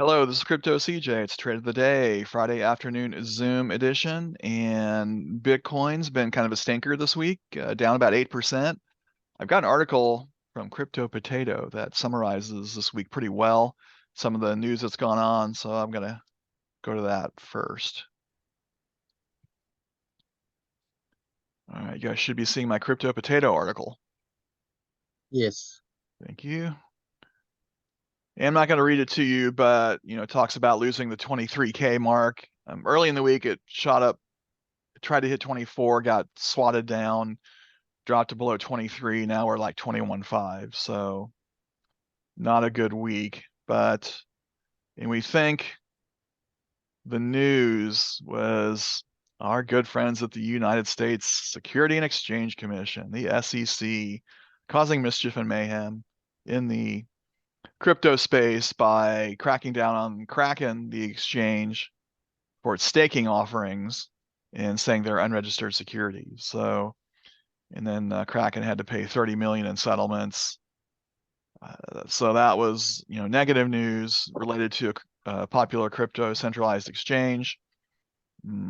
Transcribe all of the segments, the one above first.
Hello, this is Crypto CJ. It's Trade of the Day, Friday afternoon Zoom edition, and Bitcoin's been kind of a stinker this week, down about 8%. I've got an article from Crypto Potato that summarizes this week pretty well, some of the news that's gone on, so I'm going to go to that first. All right, you guys should be seeing my Crypto Potato article. Yes. Thank you. And I'm not going to read it to you, but it talks about losing the 23K mark. Early in the week, it shot up, tried to hit 24, got swatted down, dropped to below 23. Now we're like 21.5. So not a good week. And we think the news was our good friends at the United States Security and Exchange Commission, the SEC, causing mischief and mayhem in the crypto space by cracking down on Kraken, the exchange, for its staking offerings and saying they're unregistered securities. So, and then Kraken had to pay 30 million in settlements. So that was, negative news related to a popular crypto centralized exchange.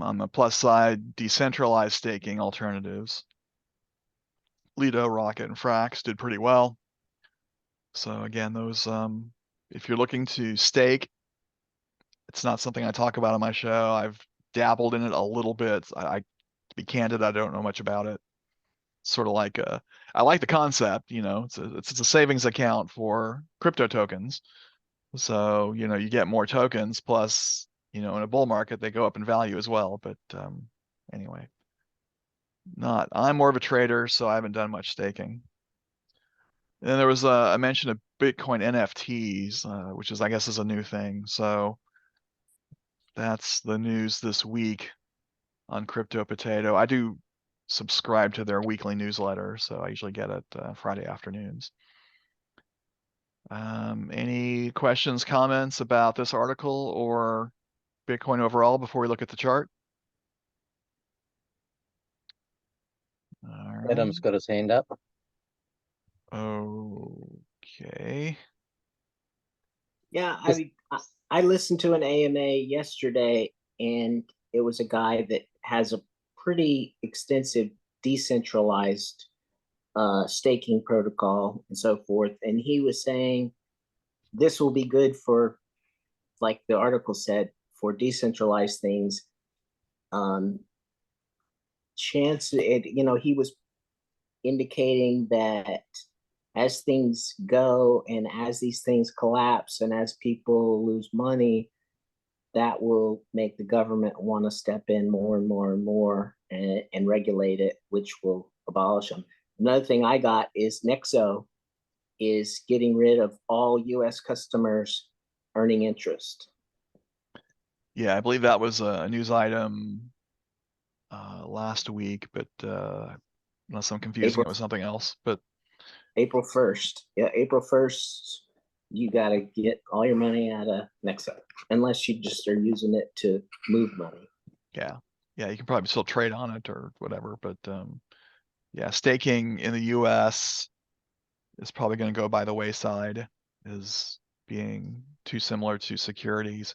On the plus side, decentralized staking alternatives. Lido, Rocket, and Frax did pretty well. So again, those, if you're looking to stake, it's not something I talk about on my show. I've dabbled in it a little bit. To be candid, I don't know much about it. Sort of like I like the concept, it's a savings account for crypto tokens. So, you get more tokens plus, in a bull market, they go up in value as well. But anyway, I'm more of a trader, so I haven't done much staking. And then there was a mention of Bitcoin NFTs, which I guess is a new thing. So that's the news this week on Crypto Potato. I do subscribe to their weekly newsletter, so I usually get it Friday afternoons. Any questions, comments about this article or Bitcoin overall before we look at the chart? All right. Adam's got his hand up. Okay. Yeah, I listened to an AMA yesterday, and it was a guy that has a pretty extensive decentralized staking protocol and so forth. And he was saying this will be good for, like the article said, for decentralized things. He was indicating that as things go and as these things collapse and as people lose money, that will make the government want to step in more and more and more and regulate it, which will abolish them. Another thing I got is Nexo is getting rid of all U.S. customers earning interest. Yeah, I believe that was a news item last week, but unless I'm confusing it with something else. But April 1st. Yeah, April 1st, you got to get all your money out of Nexo, unless you just are using it to move money. Yeah, you can probably still trade on it or whatever. But yeah, staking in the U.S. is probably going to go by the wayside as being too similar to securities,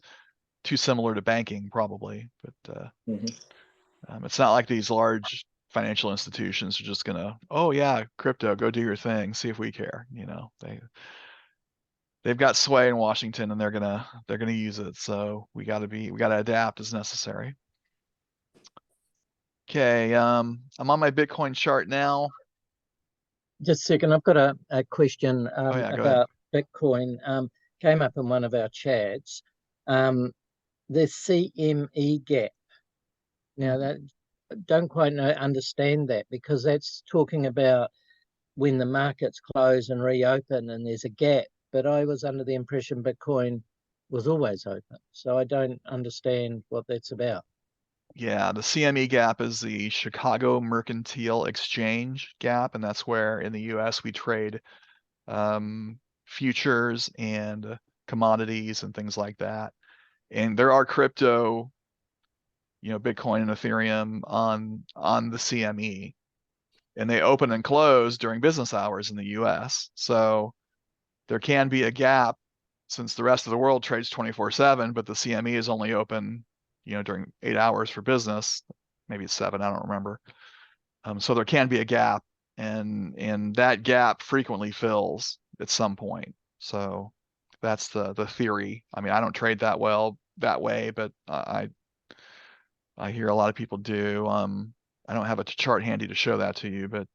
too similar to banking probably. But it's not like these large financial institutions are just gonna, oh yeah, crypto, go do your thing, see if we care. They've got sway in Washington and they're gonna use it. So we gotta adapt as necessary. Okay, I'm on my Bitcoin chart now. Just a second, I've got a question Oh yeah, go about ahead. Bitcoin. Came up in one of our chats. The CME gap. Now that don't quite understand that, because that's talking about when the markets close and reopen and there's a gap. But I was under the impression Bitcoin was always open. So I don't understand what that's about. Yeah, the CME gap is the Chicago Mercantile Exchange gap, and that's where in the US we trade futures and commodities and things like that. And there are crypto, Bitcoin and Ethereum on the CME, and they open and close during business hours in the US. So there can be a gap since the rest of the world trades 24/7, but the CME is only open, during 8 hours for business, maybe it's 7, I don't remember. So there can be a gap, and that gap frequently fills at some point. So that's the theory. I mean, I don't trade that way, but I hear a lot of people do. I don't have a chart handy to show that to you, but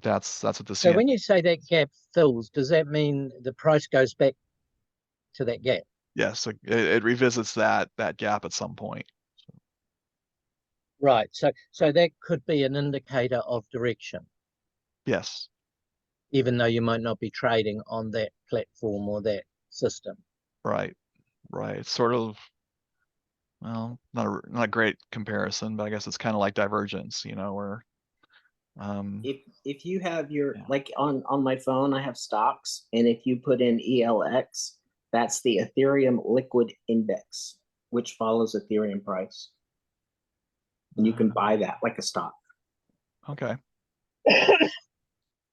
that's what the So CME. when you say that gap fills, does that mean the price goes back to that gap? Yes, it revisits that gap at some point. Right. So that could be an indicator of direction, Yes. even though you might not be trading on that platform or that system. Right. It's sort of, well, not a great comparison, but I guess it's kind of like divergence, where if you have your yeah. like on my phone, I have stocks, and if you put in ELX, that's the Ethereum Liquid Index, which follows Ethereum price, and you can buy that like a stock. Okay.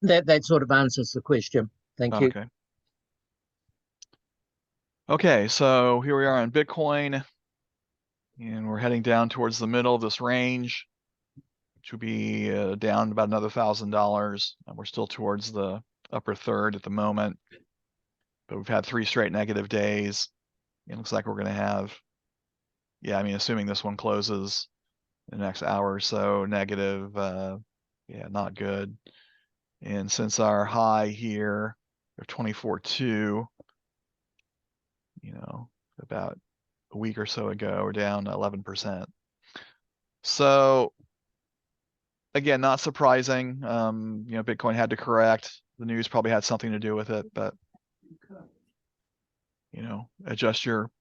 That sort of answers the question. Thank you. Okay. Okay, so here we are on Bitcoin, and we're heading down towards the middle of this range, which would be down about another $1,000. And we're still towards the upper third at the moment, but we've had 3 straight negative days. It looks like we're going to have, yeah, I mean, assuming this one closes in the next hour or so, negative, yeah, not good. And since our high here of 24.2, about a week or so ago, we're down 11%. So again, not surprising. Bitcoin had to correct. The news probably had something to do with it, but adjust your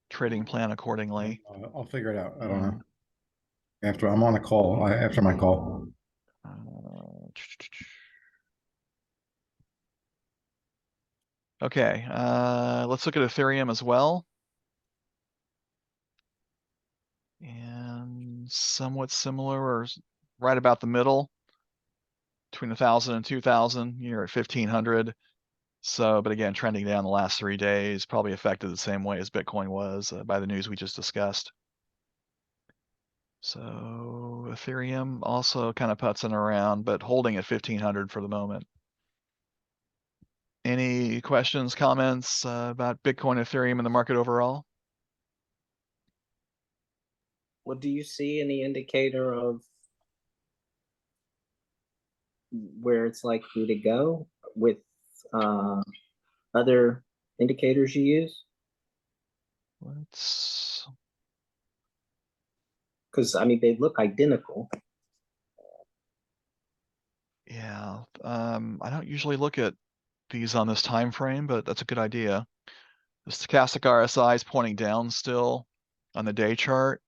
trading plan accordingly. I'll figure it out. I don't know. After I'm on a call, after my call. Okay, let's look at Ethereum as well. And somewhat similar, or right about the middle, between 1,000 and 2,000. You're at 1,500. So, but again, trending down the last 3 days, probably affected the same way as Bitcoin was by the news we just discussed. So Ethereum also kind of putzing around, but holding at 1,500 for the moment. Any questions, comments about Bitcoin, Ethereum, and the market overall? Well, do you see any indicator of where it's likely to go with other indicators you use? Let's. Because I mean, they look identical. Yeah, I don't usually look at these on this time frame, but that's a good idea. The Stochastic RSI is pointing down still on the day chart,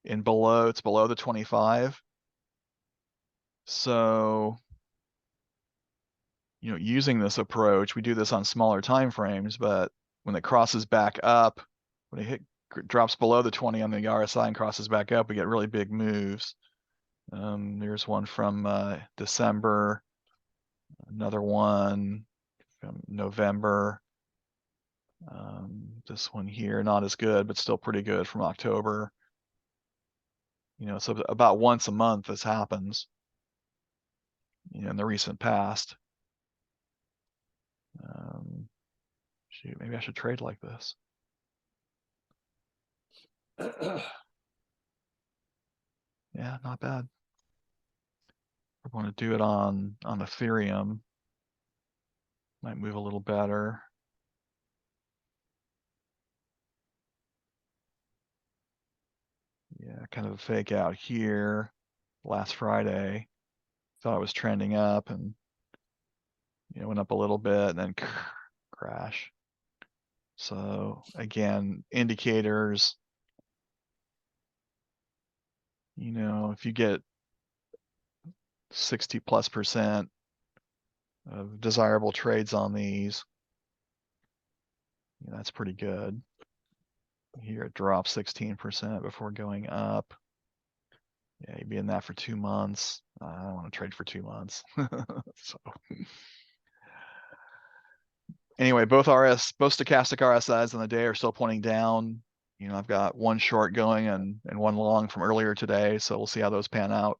and it's below the 25. So, using this approach, we do this on smaller time frames, but when it crosses back up, when it drops below the 20 on the RSI and crosses back up, we get really big moves. There's one from December, another one from November. This one here, not as good, but still pretty good, from October. So about once a month this happens, in the recent past. Shoot, maybe I should trade like this. Yeah, not bad. We're going to do it on Ethereum. Might move a little better. Yeah, kind of a fake out here last Friday. Thought it was trending up, and went up a little bit and then crash. So again, indicators, if you get 60+% of desirable trades on these, that's pretty good. Here it drops 16% before going up. Yeah, you'd be in that for 2 months. I don't want to trade for 2 months. So anyway, both stochastic RSIs on the day are still pointing down. You know, I've got one short going and one long from earlier today, so we'll see how those pan out.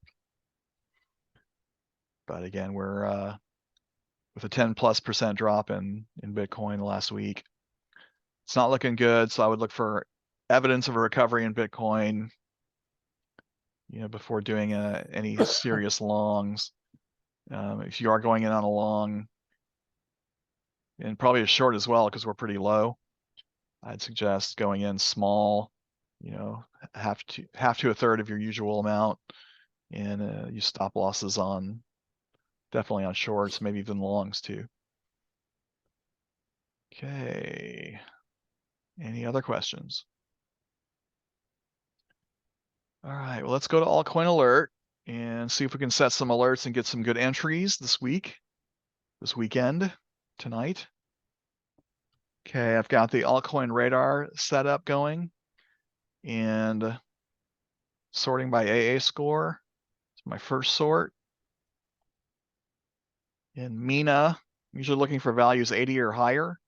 But again, we're with a 10+% drop in Bitcoin last week. It's not looking good, so I would look for evidence of a recovery in Bitcoin, you know, before doing any serious longs. If you are going in on a long, and probably a short as well, because we're pretty low, I'd suggest going in small, you know, half to a third of your usual amount, and you stop losses on, definitely on shorts, maybe even longs too. Okay. Any other questions? All right, well, let's go to Altcoin Alert and see if we can set some alerts and get some good entries this weekend, tonight. Okay, I've got the altcoin radar setup going and sorting by AA score. It's my first sort. In MINA, I'm usually looking for values 80 or higher.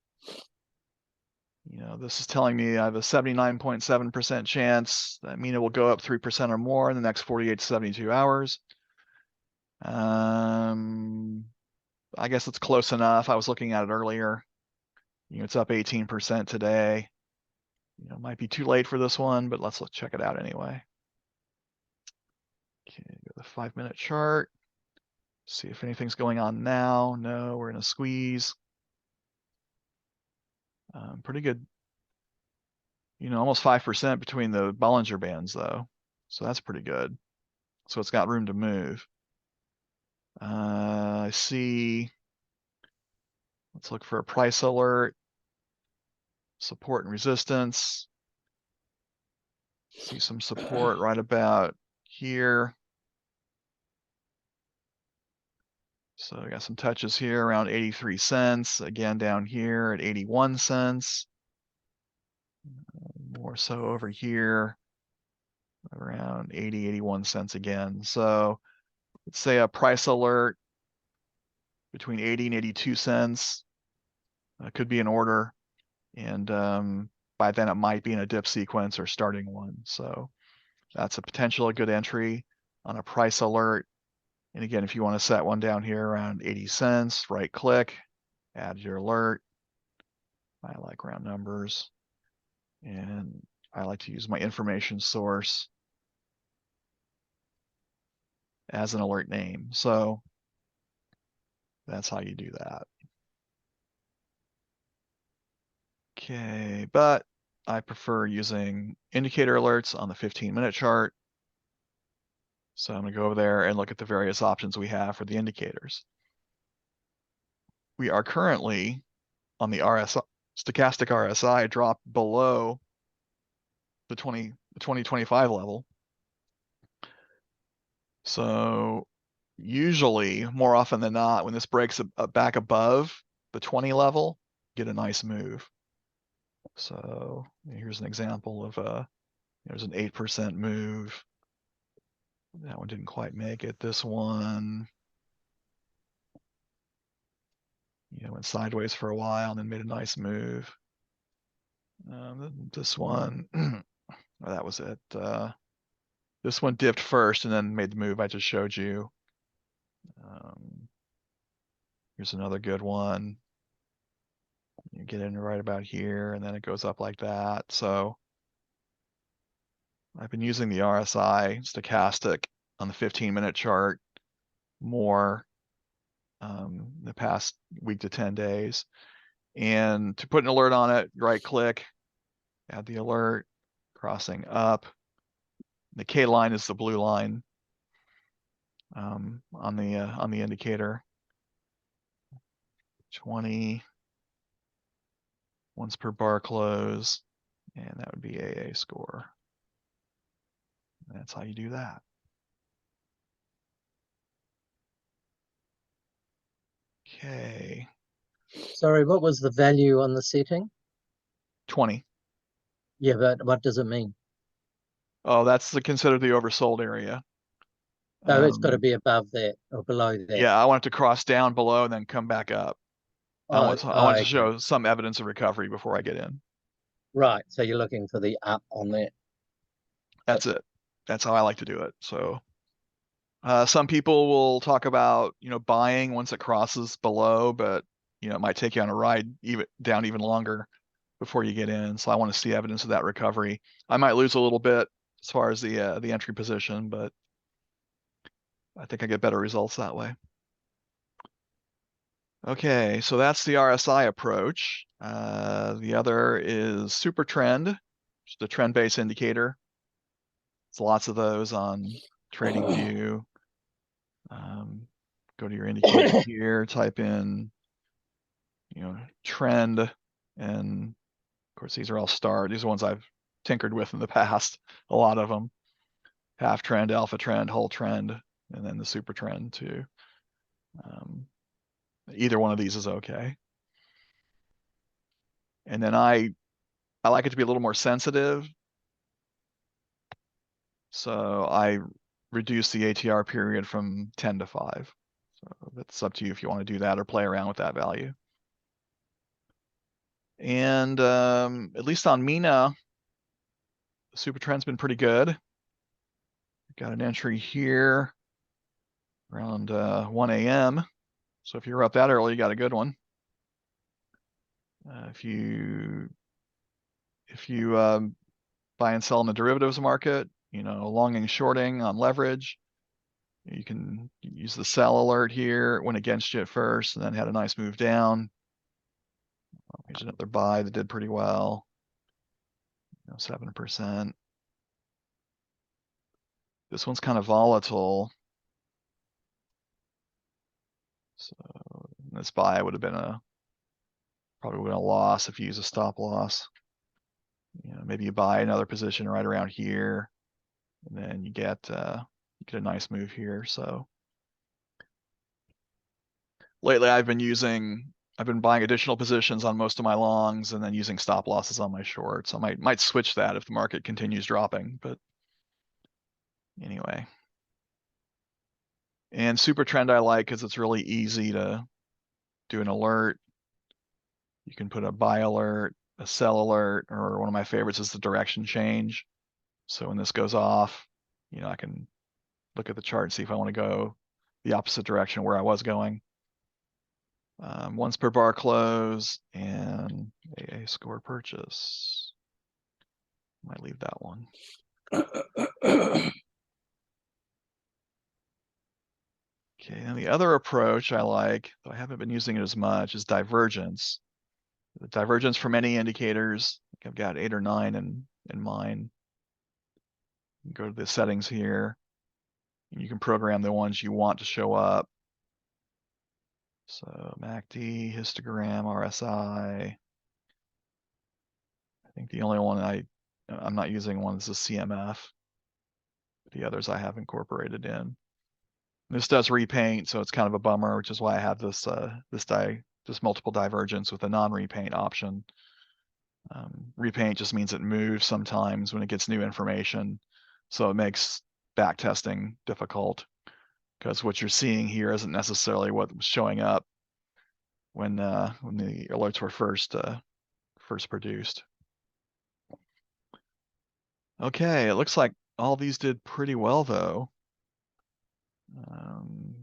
You know, this is telling me I have a 79.7% chance that MINA will go up 3% or more in the next 48 to 72 hours. I guess it's close enough. I was looking at it earlier. You know, it's up 18% today. You know, it might be too late for this one, but let's check it out anyway. Okay, go to the 5-minute chart. See if anything's going on now. No, we're in a squeeze. Pretty good. You know, almost 5% between the Bollinger Bands though. So that's pretty good. So it's got room to move. I see. Let's look for a price alert. Support and resistance. See some support right about here. So I got some touches here around 83 cents. Again, down here at 81 cents. More so over here around 80, 81 cents again. So let's say a price alert between 80 and 82 cents. Could be an order. And by then it might be in a dip sequence or starting one. So that's a potential good entry on a price alert. And again, if you want to set one down here around 80 cents, right click, add your alert. I like round numbers. And I like to use my information source as an alert name. So that's how you do that. Okay, but I prefer using indicator alerts on the 15-minute chart. So I'm gonna go over there and look at the various options we have for the indicators. We are currently on the RSI, stochastic RSI drop below the 2025 level. So usually, more often than not, when this breaks back above the 20 level, get a nice move. So here's an example of there's an 8% move. That one didn't quite make it. This one, you know, went sideways for a while and then made a nice move. This one, that was it. This one dipped first and then made the move I just showed you. Here's another good one. You get in right about here and then it goes up like that. So I've been using the RSI stochastic on the 15-minute chart more the past week to 10 days. And to put an alert on it, right click, add the alert, crossing up. The K line is the blue line on the indicator. 20 once per bar close, and that would be AA score. That's how you do that. Okay. Sorry, what was the value on the setting? 20. Yeah, but what does it mean? Oh, that's considered the oversold area. Oh, it's got to be above that or below that. Yeah, I want it to cross down below and then come back up. I want okay. to show some evidence of recovery before I get in. Right. So you're looking for the up on that. That's it. That's how I like to do it. So some people will talk about, buying once it crosses below, but it might take you on a ride even longer before you get in. So I want to see evidence of that recovery. I might lose a little bit as far as the entry position, but I think I get better results that way. Okay, so that's the RSI approach. The other is SuperTrend, which is the trend-based indicator. There's lots of those on TradingView. Go to your indicator here, type in, trend, and of course these are all star. These are ones I've tinkered with in the past. A lot of them: half trend, alpha trend, whole trend, and then the super trend too. Either one of these is okay. And then I like it to be a little more sensitive, so I reduce the ATR period from 10 to 5. So that's up to you if you want to do that or play around with that value. And at least on MINA, the super trend's been pretty good. Got an entry here around 1 a.m. So if you're up that early, you got a good one. If you buy and sell in the derivatives market, long and shorting on leverage, you can use the sell alert here. It went against you at first and then had a nice move down. Here's another buy that did pretty well, 7%. This one's kind of volatile. So this buy would have been probably would have been a loss if you use a stop loss. Maybe you buy another position right around here, and then you get a nice move here. So lately I've been buying additional positions on most of my longs and then using stop losses on my shorts. I might switch that if the market continues dropping, but anyway. And super trend I like because it's really easy to do an alert. You can put a buy alert, a sell alert, or one of my favorites is the direction change. So when this goes off, I can look at the chart and see if I want to go the opposite direction where I was going. Once per bar close and a score purchase. Might leave that one. Okay, and the other approach I like, though I haven't been using it as much, is divergence. The divergence from any indicators. I've got 8 or 9 in mine. Go to the settings here, and you can program the ones you want to show up. So MACD, histogram, RSI. I think the only one I'm not using one is the CMF. The others I have incorporated in. This does repaint, so it's kind of a bummer, which is why I have this multiple divergence with a non-repaint option. Repaint just means it moves sometimes when it gets new information, so it makes back testing difficult because what you're seeing here isn't necessarily what was showing up when the alerts were first produced. Okay, it looks like all these did pretty well though.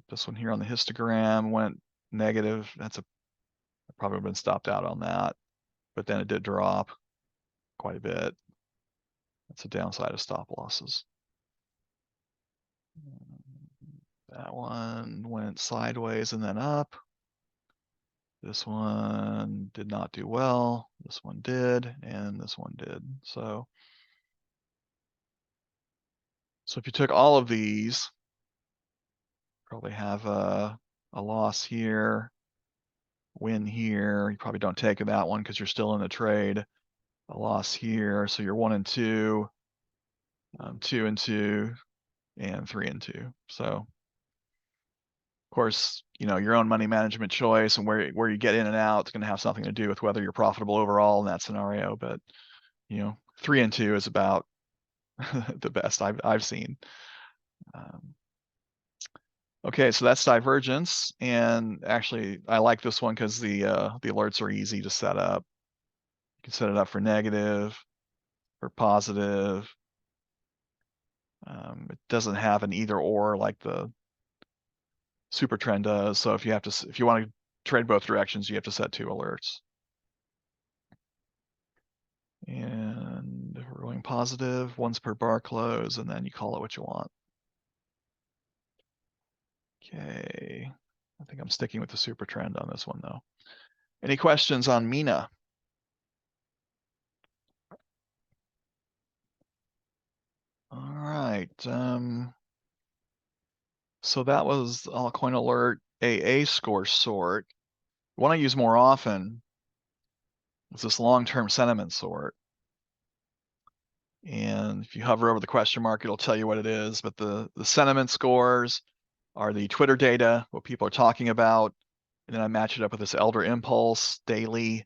This one here on the histogram went negative. I probably would have been stopped out on that, but then it did drop quite a bit. That's a downside of stop losses. That one went sideways and then up. This one did not do well. This one did, and this one did. So if you took all of these, probably have a loss here, win here. You probably don't take that one because you're still in the trade. A loss here, so you're 1 and 2, 2 and 2, and 3 and 2. So of course, your own money management choice and where you get in and out is going to have something to do with whether you're profitable overall in that scenario. But 3 and 2 is about the best I've seen. Okay, so that's divergence, and actually I like this one because the alerts are easy to set up. You can set it up for negative, for positive. It doesn't have an either or like the SuperTrend does. So if you want to trade both directions, you have to set 2 alerts. And if we're going positive, once per bar close, and then you call it what you want. Okay, I think I'm sticking with the SuperTrend on this one though. Any questions on MINA? All right. So that was Altcoin Alert AA score sort. What I use more often is this long-term sentiment sort. And if you hover over the question mark, it'll tell you what it is. But the sentiment scores are the Twitter data, what people are talking about. And then I match it up with this Elder Impulse daily,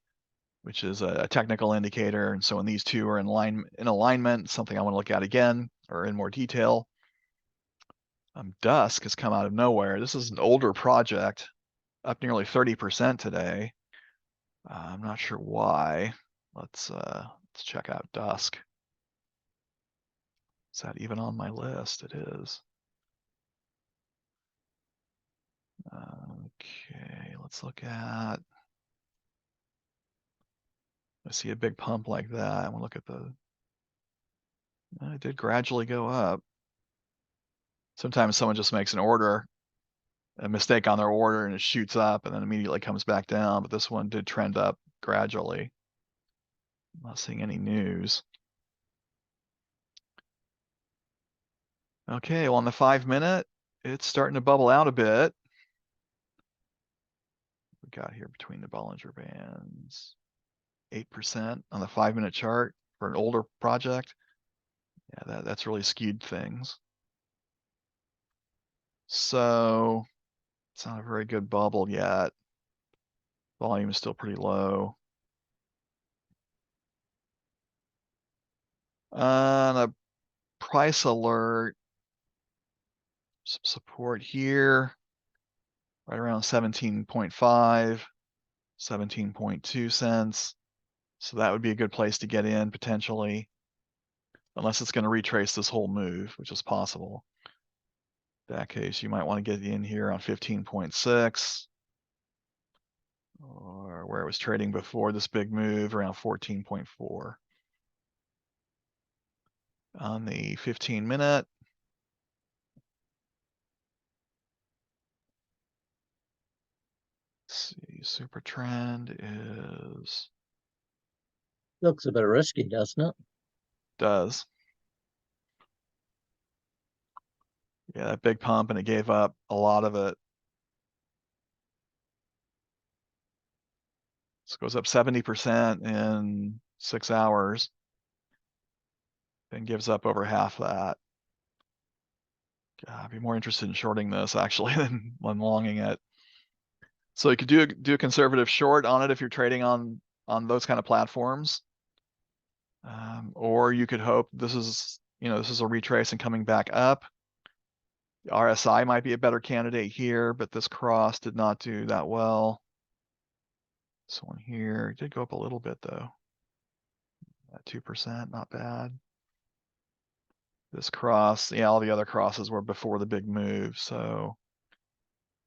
which is a technical indicator. And so when these two are in alignment, something I want to look at again or in more detail. DUSK has come out of nowhere. This is an older project, up nearly 30% today. I'm not sure why. Let's check out DUSK. Is that even on my list? It is. Okay, let's look at. I see a big pump like that. I want to look at the. It did gradually go up. Sometimes someone just makes a mistake on their order, and it shoots up and then immediately comes back down. But this one did trend up gradually. I'm not seeing any news. Okay, well, on the 5-minute, it's starting to bubble out a bit. We got here between the Bollinger Bands, 8% on the 5-minute chart for an older project. Yeah, that's really skewed things. So it's not a very good bubble yet. Volume is still pretty low. On a price alert, some support here, right around 17.5, 17.2 cents. So that would be a good place to get in potentially, unless it's going to retrace this whole move, which is possible. In that case, you might want to get in here on 15.6, or where it was trading before this big move around 14.4. On the 15-minute, let's see, super trend is Looks a bit risky, doesn't it? does. Yeah, that big pump, and it gave up a lot of it. This goes up 70% in 6 hours, then gives up over half that. I'd be more interested in shorting this actually than longing it. So you could do a conservative short on it if you're trading on those kind of platforms, or you could hope this is a retrace and coming back up. The RSI might be a better candidate here, but this cross did not do that well. This one here did go up a little bit though, at 2%, not bad. This cross, yeah, all the other crosses were before the big move. So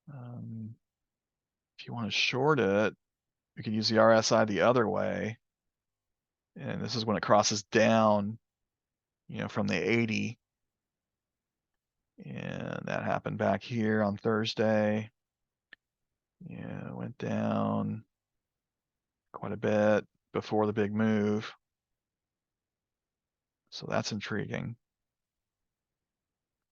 if you want to short it, you can use the RSI the other way. And this is when it crosses down, from the 80. And that happened back here on Thursday. Yeah, it went down quite a bit before the big move. So that's intriguing.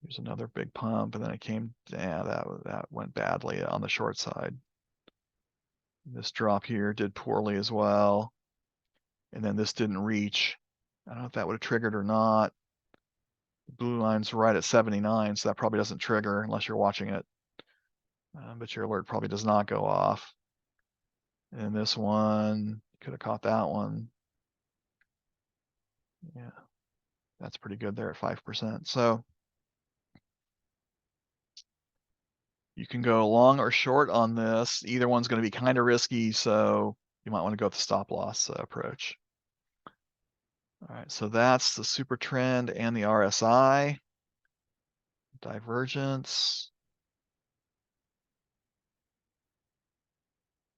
There's another big pump, and then it came down. That went badly on the short side. This drop here did poorly as well. And then this didn't reach. I don't know if that would have triggered or not. The blue line's right at 79, so that probably doesn't trigger unless you're watching it. But your alert probably does not go off. And this one, could have caught that one. Yeah, that's pretty good there at 5%. So You can go long or short on this. Either one's going to be kind of risky, so you might want to go with the stop loss approach. All right, so that's the super trend and the RSI. Divergence.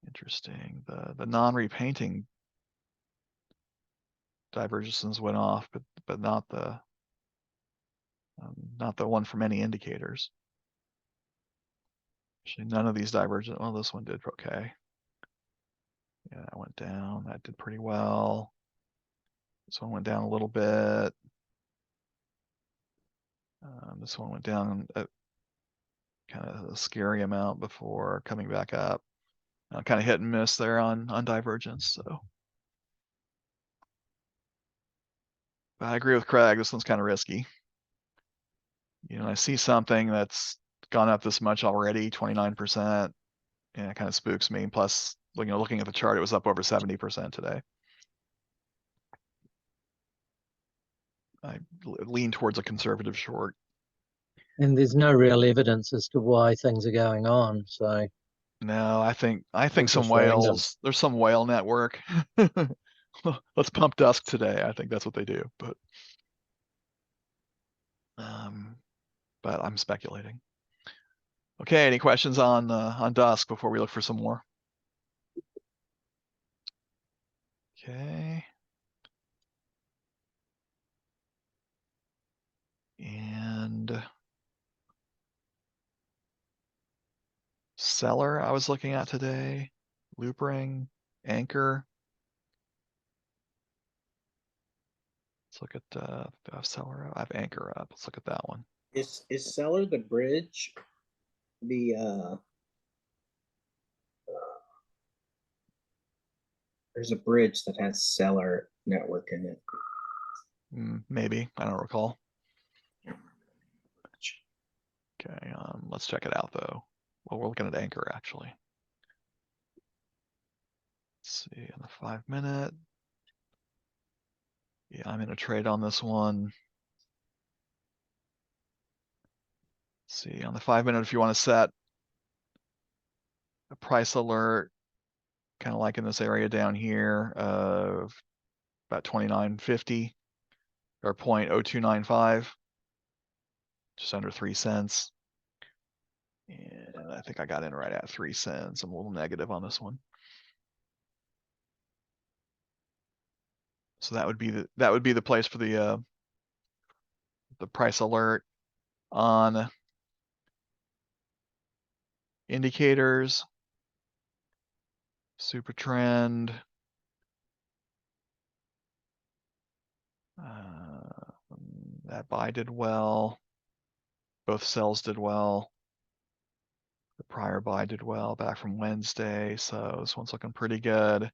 Interesting. The non-repainting divergences went off, but not the one from any indicators. Actually, none of these divergent. Well, this one did okay. Yeah, that went down. That did pretty well. This one went down a little bit. This one went down a kind of a scary amount before coming back up. Kind of hit and miss there on divergence. So, but I agree with Craig. This one's kind of risky. You know, I see something that's gone up this much already, 29%, and it kind of spooks me. Plus, you know, looking at the chart, it was up over 70% today. I lean towards a conservative short. And there's no real evidence as to why things are going on. So no, I think some just random. whales. There's some whale network. Let's pump DUSK today. I think that's what they do. But I'm speculating. Okay, any questions on DUSK before we look for some more? Okay. And seller I was looking at today, loop ring, ANKR. Let's look at I have seller. I have ANKR up. Let's look at that one. Is seller the bridge? There's a bridge that has seller network in it. Maybe, I don't recall. Okay, let's check it out though. Well, we're looking at ANKR actually. Let's see, in the 5-minute. Yeah, I'm in a trade on this one. Let's see, on the 5-minute, if you want to set a price alert, kind of like in this area down here of about 29.50 or 0.0295, just under 3 cents. And I think I got in right at 3 cents. I'm a little negative on this one. So that would be the place for the price alert. On indicators, super trend, that buy did well. Both sells did well. The prior buy did well back from Wednesday, so this one's looking pretty good.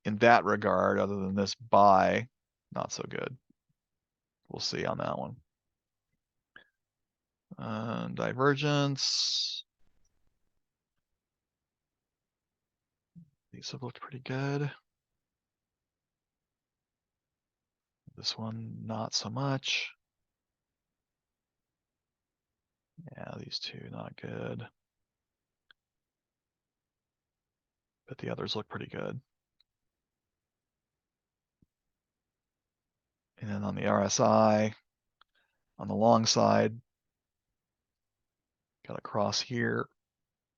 In that regard, other than this buy, not so good. We'll see on that one. Divergence. These have looked pretty good. This one, not so much. Yeah, these two, not good. But the others look pretty good. And then on the RSI, on the long side, got a cross here,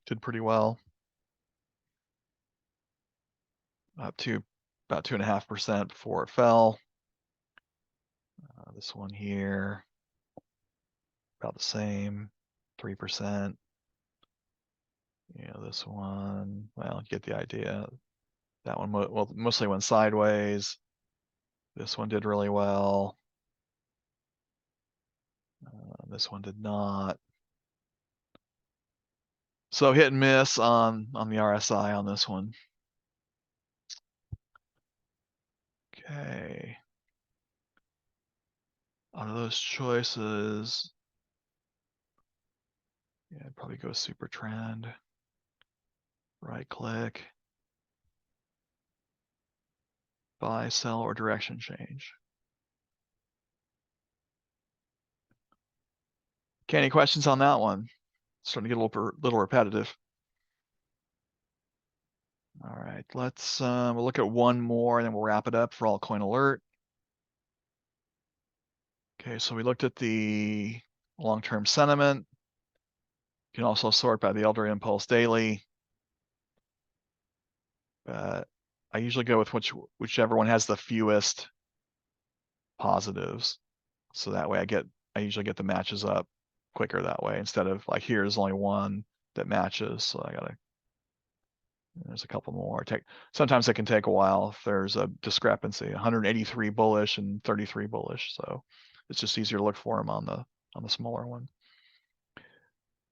did pretty well. Up to about 2.5% before it fell. This one here, about the same, 3%. You know, this one, well, you get the idea. That one, well, mostly went sideways. This one did really well. This one did not. So hit and miss on the RSI on this one. Okay. Out of those choices, yeah, I'd probably go super trend. Right click. Buy, sell, or direction change. Okay, any questions on that one? Starting to get a little repetitive. All right, let's we'll look at one more and then we'll wrap it up for Altcoin Alert. Okay, so we looked at the long-term sentiment. You can also sort by the Elder Impulse Daily. But I usually go with whichever one has the fewest positives. So that way I usually get the matches up quicker that way, instead of like here's only one that matches. So there's a couple more. Sometimes it can take a while if there's a discrepancy, 183 bullish and 33 bullish. So it's just easier to look for them on the smaller one.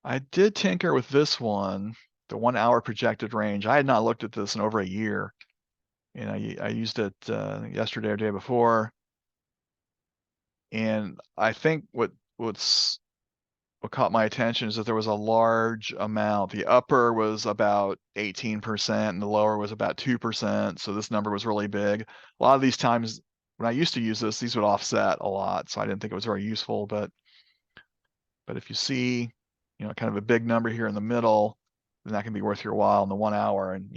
I did tinker with this one, the 1 hour projected range. I had not looked at this in over a year. And I used it yesterday or day before. And I think what caught my attention is that there was a large amount. The upper was about 18% and the lower was about 2%. So this number was really big. A lot of these times when I used to use this, these would offset a lot. So I didn't think it was very useful, but if you see, kind of a big number here in the middle, then that can be worth your while in the 1 hour. And,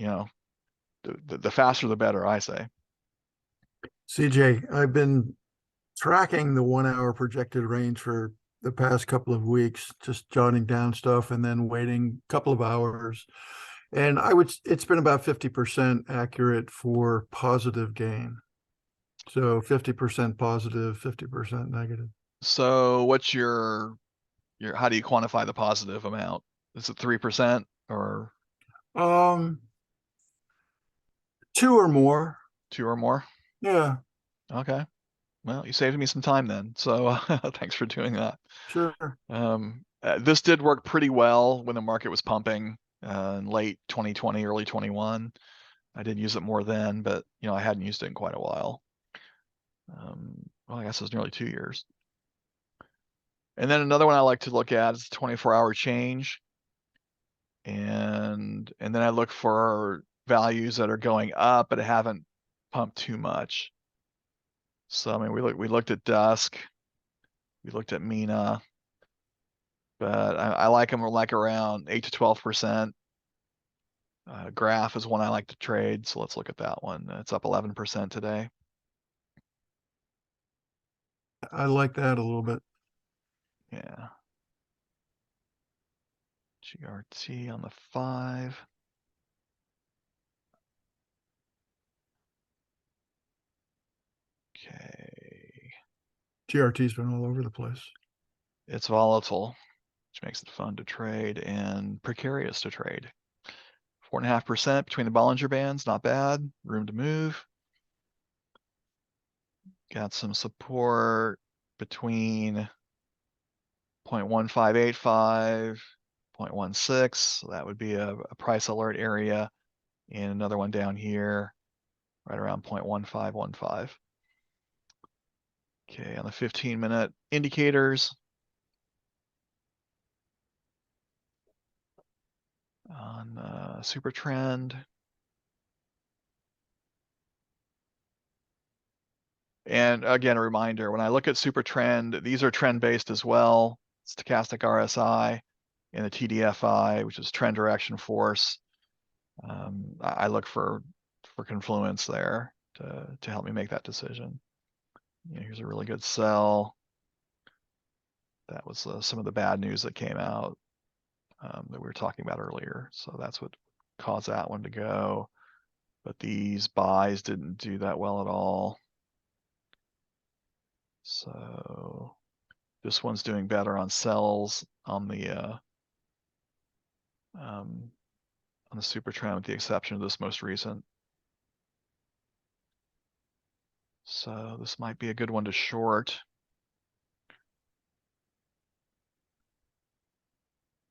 the faster, the better, I say. CJ, I've been tracking the 1 hour projected range for the past couple of weeks, just jotting down stuff and then waiting a couple of hours. And it's been about 50% accurate for positive gain. So 50% positive, 50% negative. So what's how do you quantify the positive amount? Is it 3% or? 2 or more. 2 or more? Yeah. Okay. Well, you saved me some time then. So thanks for doing that. Sure. This did work pretty well when the market was pumping in late 2020, early 21. I did use it more then, but I hadn't used it in quite a while. Well, I guess it was nearly 2 years. And then another one I like to look at is the 24-hour change. And then I look for values that are going up but haven't pumped too much. So I mean, we looked at DUSK, we looked at MINA, but I like them like around 8 to 12%. Graph is one I like to trade, so let's look at that one. It's up 11% today. I like that a little bit. Yeah. GRT on the 5. Okay. GRT's been all over the place. It's volatile, which makes it fun to trade and precarious to trade. 4.5% between the Bollinger Bands, not bad. Room to move. Got some support between 0.1585, 0.16. So that would be a price alert area. And another one down here, right around 0.1515. Okay, on the 15-minute indicators. On SuperTrend. And again, a reminder, when I look at SuperTrend, these are trend-based as well. Stochastic RSI and the TDFI, which is trend direction force. I look for confluence there to help me make that decision. Here's a really good sell. That was some of the bad news that came out that we were talking about earlier. So that's what caused that one to go. But these buys didn't do that well at all. So this one's doing better on sells on the SuperTrend, with the exception of this most recent. So this might be a good one to short.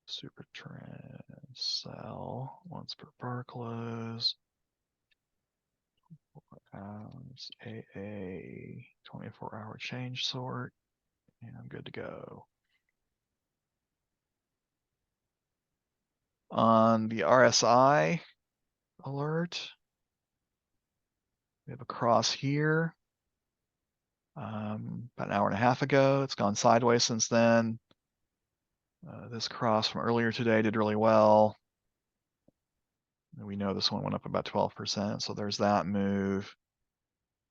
SuperTrend sell once per bar close. AA 24-hour change sort, and I'm good to go. On the RSI alert, we have a cross here. About an hour and a half ago, it's gone sideways since then. This cross from earlier today did really well. And we know this one went up about 12%, so there's that move.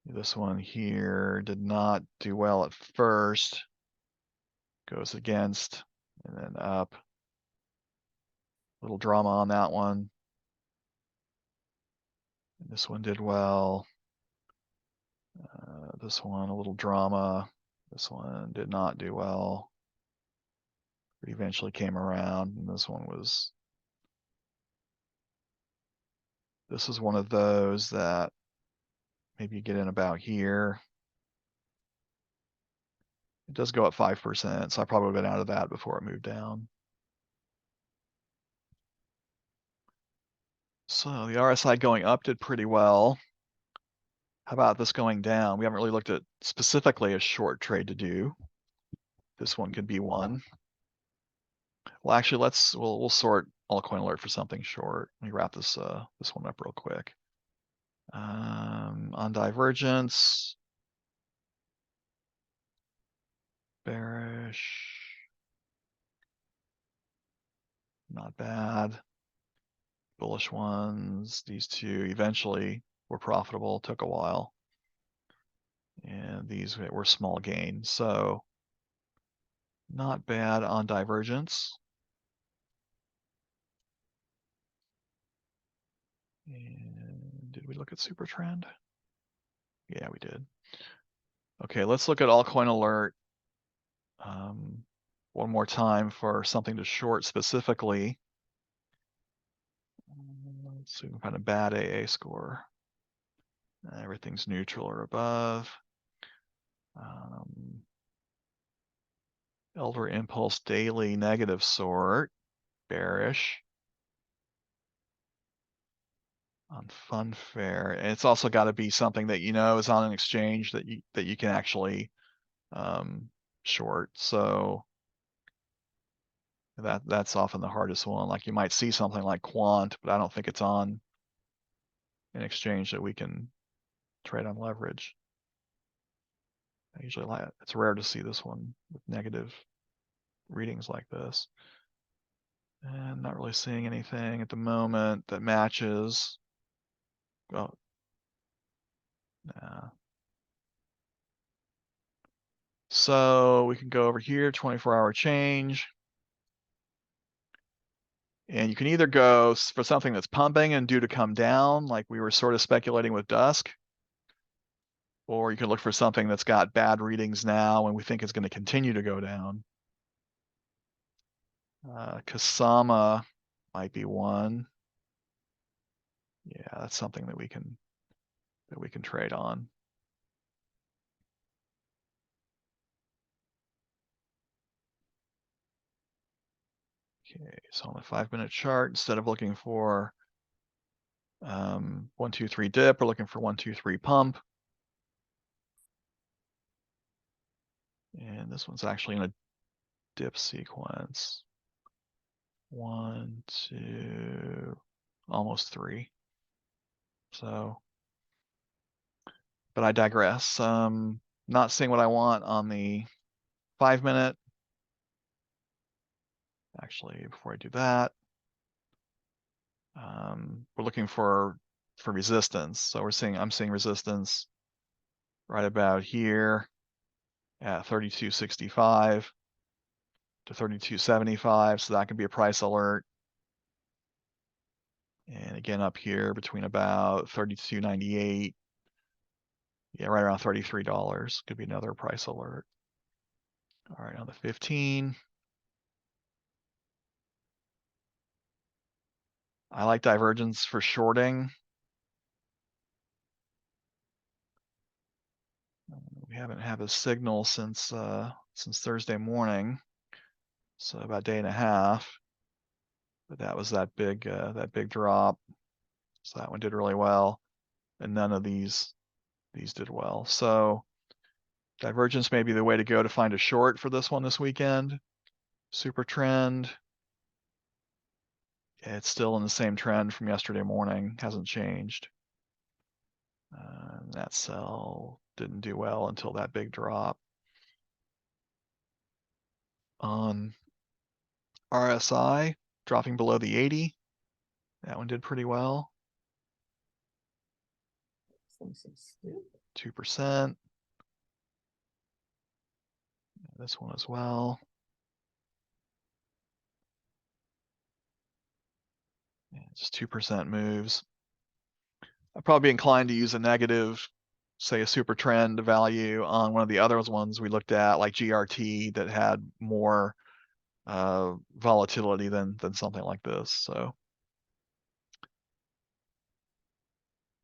This one here did not do well at first. Goes against and then up. Little drama on that one. And this one did well. This one, a little drama. This one did not do well. It eventually came around, and this one was. This is one of those that maybe you get in about here. It does go up 5%, so I probably would have been out of that before it moved down. So the RSI going up did pretty well. How about this going down? We haven't really looked at specifically a short trade to do. This one could be one. Well, actually, we'll sort Altcoin Alert for something short. Let me wrap this this one up real quick. On divergence, bearish, not bad. Bullish ones, these two eventually were profitable, took a while. And these were small gains, so not bad on divergence. And did we look at SuperTrend? Yeah, we did. Okay, let's look at Altcoin Alert one more time for something to short specifically. Let's see if we can find a bad AA score. Everything's neutral or above. Elder Impulse daily negative sort, bearish. On Funfair, and it's also got to be something that you know is on an exchange that you can actually short. So that's often the hardest one. Like you might see something like Quant, but I don't think it's on an exchange that we can trade on leverage. I usually like it. It's rare to see this one with negative readings like this. And not really seeing anything at the moment that matches. Well, nah. So we can go over here, 24-hour change. And you can either go for something that's pumping and due to come down, like we were sort of speculating with DUSK, or you can look for something that's got bad readings now and we think it's going to continue to go down. Kasama might be one. Yeah, that's something that we can trade on. Okay, so on the 5-minute chart, instead of looking for 1, 2, 3 dip, we're looking for 1, 2, 3 pump. And this one's actually in a dip sequence. 1, 2, almost 3. So, but I digress. Not seeing what I want on the 5-minute. Actually, before I do that, we're looking for resistance. So I'm seeing resistance right about here at 32.65 to 32.75. So that can be a price alert. And again, up here between about 32.98. Yeah, right around $33 could be another price alert. All right, on the 15. I like divergence for shorting. We haven't had a signal since Thursday morning, so about a day and a half. But that was that big drop. So that one did really well, and none of these did well. So divergence may be the way to go to find a short for this one this weekend. Super trend. It's still in the same trend from yesterday morning, hasn't changed. That sell didn't do well until that big drop. On RSI dropping below the 80. That one did pretty well. 2%. This one as well. Yeah, just 2% moves. I'd probably be inclined to use a negative, say a super trend value on one of the other ones we looked at, like GRT, that had more volatility than something like this. So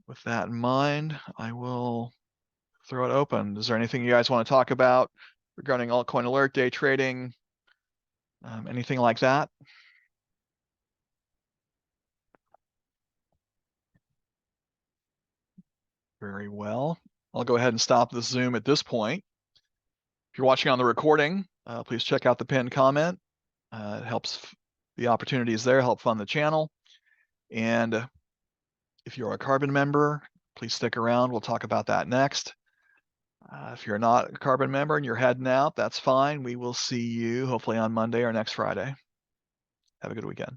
with that in mind, I will throw it open. Is there anything you guys want to talk about regarding Altcoin Alert, day trading, anything like that? Very well. I'll go ahead and stop the Zoom at this point. If you're watching on the recording, please check out the pinned comment. It helps, the opportunities there help fund the channel. And if you're a Carbon member, please stick around. We'll talk about that next. If you're not a Carbon member and you're heading out, that's fine. We will see you hopefully on Monday or next Friday. Have a good weekend.